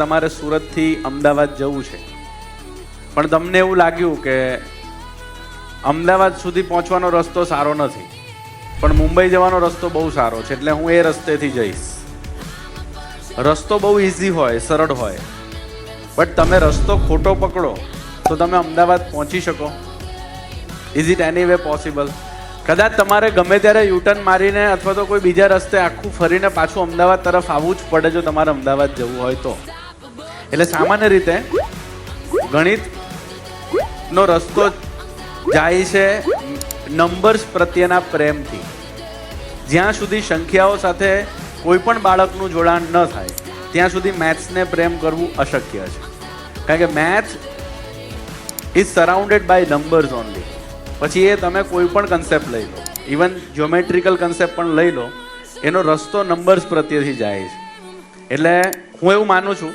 તમારે સુરતથી અમદાવાદ જવું છે, પણ તમને એવું લાગ્યું કે અમદાવાદ સુધી પહોંચવાનો રસ્તો સારો નથી, પણ મુંબઈ જવાનો રસ્તો બહુ સારો છે, એટલે હું એ રસ્તેથી જઈશ. રસ્તો બહુ ઇઝી હોય, સરળ હોય, બટ તમે રસ્તો ખોટો પકડો તો તમે અમદાવાદ પહોંચી શકો? Is it any way possible? કદાચ તમારે ગમે ત્યારે યુટર્ન મારીને અથવા તો કોઈ બીજા રસ્તે આખું ફરીને પાછું અમદાવાદ તરફ આવવું જ પડે જો તમારે અમદાવાદ જવું હોય તો. એટલે સામાન્ય રીતે ગણિતનો રસ્તો જાય છે નંબર્સ પ્રત્યેના પ્રેમથી. જ્યાં સુધી સંખ્યાઓ સાથે કોઈ પણ બાળકનું જોડાણ ન થાય ત્યાં સુધી મેથ્સને પ્રેમ કરવું અશક્ય છે. કારણ કે maths is surrounded by numbers only. પછી એ તમે કોઈ પણ કન્સેપ્ટ લઈ લો, ઇવન જ્યોમેટ્રિકલ કન્સેપ્ટ પણ લઈ લો, એનો રસ્તો નંબર્સ પ્રત્યેથી જાય છે. એટલે હું એવું માનું છું